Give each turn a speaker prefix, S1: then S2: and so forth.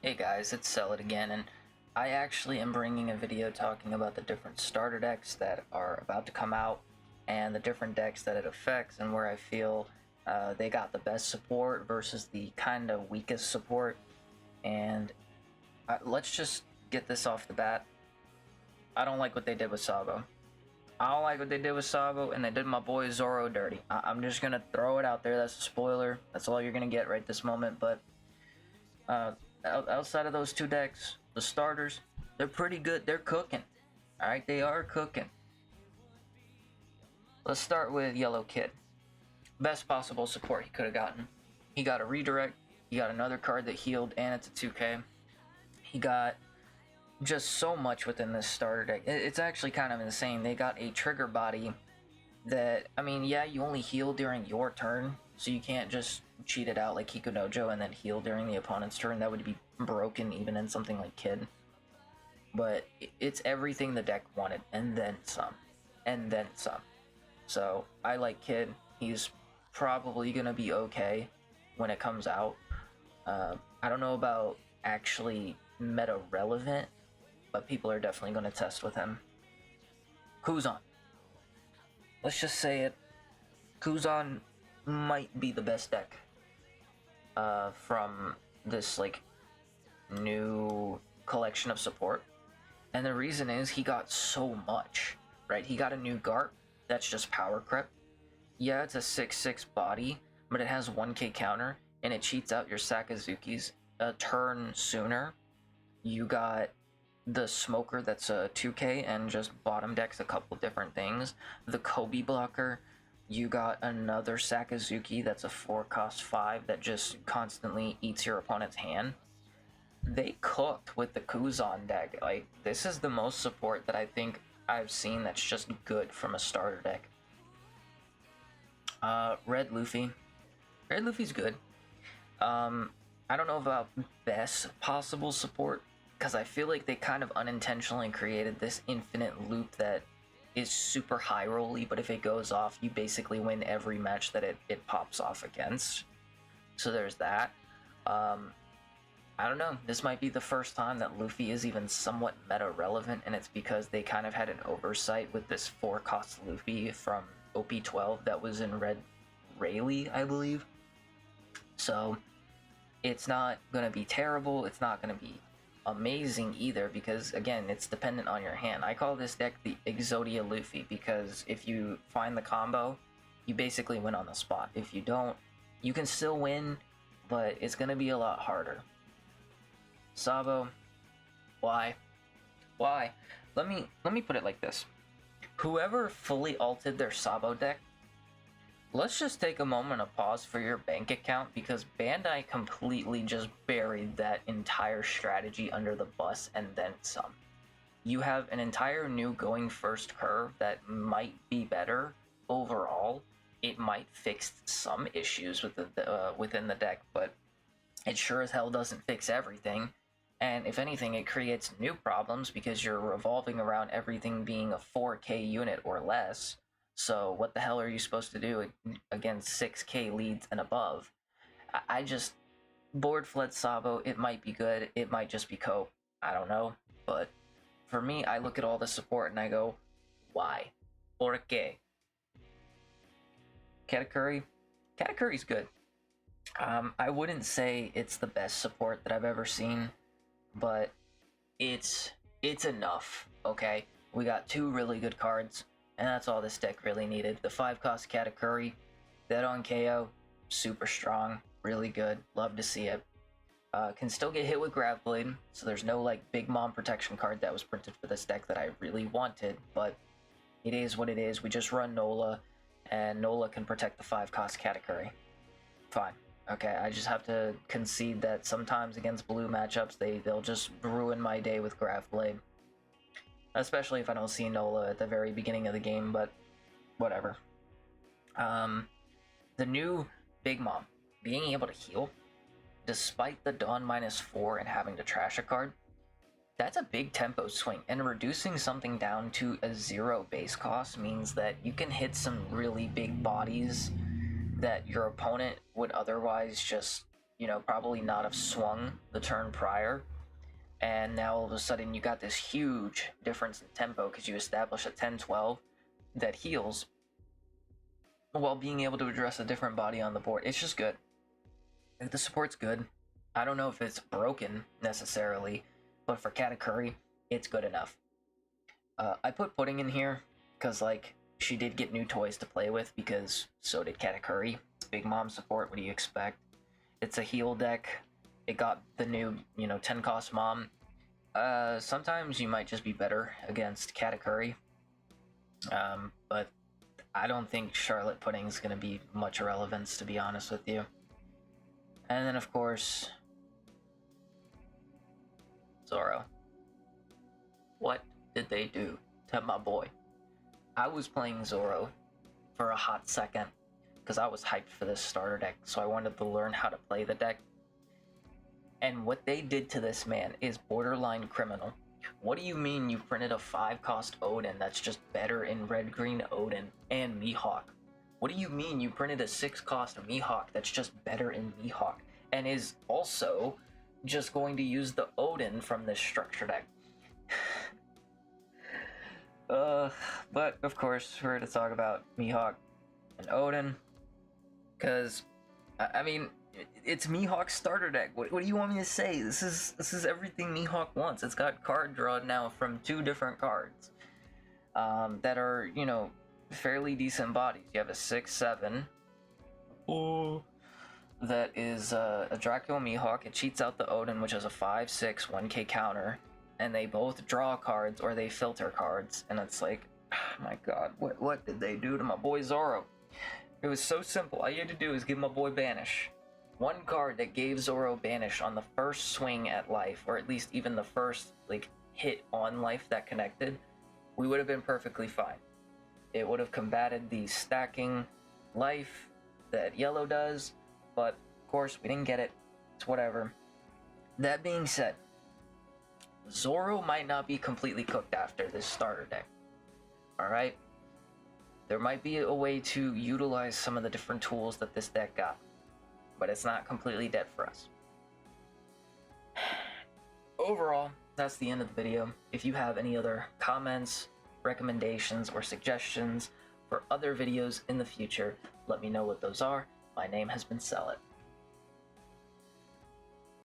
S1: Hey guys, it's Sell It again, and I actually am bringing a video talking about the different starter decks that are about to come out and the different decks that it affects and where I feel they got the best support versus the kind of weakest support. And let's just get this off the bat. I don't like what they did with Sabo. I don't like what they did with Sabo, and they did my boy Zoro dirty. I'm just gonna throw it out there. That's a spoiler. That's all you're gonna get right this moment, but outside of those two decks, the starters, they're pretty good. They're cooking. Alright, they are cooking. Let's start with Yellow Kid. Best possible support he could have gotten. He got a redirect, he got another card that healed, and it's a 2K. He got just so much within this starter deck. It's actually kind of insane. They got a trigger body that, I mean, yeah, you only heal during your turn, so you can't just cheat it out like Hikunojo and then heal during the opponent's turn. That would be broken even in something like Kid. But it's everything the deck wanted, and then some. And then some. So, I like Kid. He's probably going to be okay when it comes out. I don't know about actually meta relevant, but people are definitely going to test with him. Kuzan. Let's just say it. Kuzan might be the best deck from this like new collection of support, and the reason is he got so much. Right, he got a new Garp that's just power creep. Yeah, it's a 6/6 body, but it has 1k counter and it cheats out your Sakazukis a turn sooner. You got the Smoker that's a 2k and just bottom decks a couple different things. The Kobe blocker. You got another Sakazuki that's a 4-cost 5 that just constantly eats your opponent's hand. They cooked with the Kuzan deck. Like, this is the most support that I think I've seen that's just good from a starter deck. Red Luffy. Red Luffy's good. I don't know about best possible support, because I feel like they kind of unintentionally created this infinite loop that is super high rolly, but if it goes off, you basically win every match that it pops off against. So there's that. I don't know. This might be the first time that Luffy is even somewhat meta relevant, and it's because they kind of had an oversight with this 4-cost Luffy from OP12 that was in Red Rayleigh, I believe. So it's not going to be terrible. It's not going to be amazing either, because again, it's dependent on your hand. I call this deck the Exodia Luffy because if you find the combo, you basically win on the spot. If you don't, you can still win, but it's going to be a lot harder. Sabo, why? Let me put it like this. Whoever fully ulted their Sabo deck, let's just take a moment of pause for your bank account, because Bandai completely just buried that entire strategy under the bus and then some. You have an entire new going first curve that might be better overall. It might fix some issues with within the deck, but it sure as hell doesn't fix everything. And if anything, it creates new problems because you're revolving around everything being a 4k unit or less. So what the hell are you supposed to do against 6k leads and above? I just... Board fled Sabo, it might be good, it might just be cope. I don't know. But for me, I look at all the support and I go, why? ¿Por qué? Katakuri? Katakuri's good. I wouldn't say it's the best support that I've ever seen, but it's enough, okay? We got two really good cards, and that's all this deck really needed. The 5-cost Katakuri, dead on KO, super strong, really good, love to see it. Can still get hit with Grav Blade, so there's no like big mom protection card that was printed for this deck that I really wanted, but it is what it is. We just run Nola, and Nola can protect the 5-cost Katakuri. Fine. Okay, I just have to concede that sometimes against blue matchups, they'll just ruin my day with Grav Blade. Especially if I don't see Nola at the very beginning of the game, but whatever. The new Big Mom, being able to heal, despite the Dawn -4 and having to trash a card, that's a big tempo swing, and reducing something down to a 0 base cost means that you can hit some really big bodies that your opponent would otherwise just probably not have swung the turn prior. And now all of a sudden you got this huge difference in tempo because you establish a 10-12 that heals while being able to address a different body on the board. It's just good. The support's good. I don't know if it's broken necessarily, but for Katakuri, it's good enough. I put Pudding in here because, like, she did get new toys to play with because so did Katakuri. It's Big Mom support. What do you expect? It's a heal deck. It got the new, 10 cost Mom. Sometimes you might just be better against Katakuri. But I don't think Charlotte Pudding is going to be much relevance, to be honest with you. And then, of course, Zoro. What did they do to my boy? I was playing Zoro for a hot second because I was hyped for this starter deck, so I wanted to learn how to play the deck. And what they did to this man is borderline criminal. What do you mean you printed a 5-cost Odin that's just better in red-green Odin and Mihawk? What do you mean you printed a 6-cost Mihawk that's just better in Mihawk and is also just going to use the Odin from this structure deck? But of course we're going to talk about Mihawk and Odin because, I mean, it's Mihawk's starter deck. What do you want me to say? This is everything Mihawk wants. It's got card draw now from 2 different cards that are, fairly decent bodies. You have a 6/7 that is a Dracula Mihawk. It cheats out the Odin, which is a 5/6 1k counter, and they both draw cards or they filter cards, and it's like, oh my god, what did they do to my boy Zoro? It was so simple. All you had to do is give my boy Banish. One card that gave Zoro Banish on the first swing at life, or at least even the first hit on life that connected, we would have been perfectly fine. It would have combated the stacking life that yellow does, but of course we didn't get it. It's whatever. That being said, Zoro might not be completely cooked after this starter deck. Alright? There might be a way to utilize some of the different tools that this deck got, but it's not completely dead for us. Overall, that's the end of the video. If you have any other comments, recommendations, or suggestions for other videos in the future, let me know what those are. My name has been Sellet.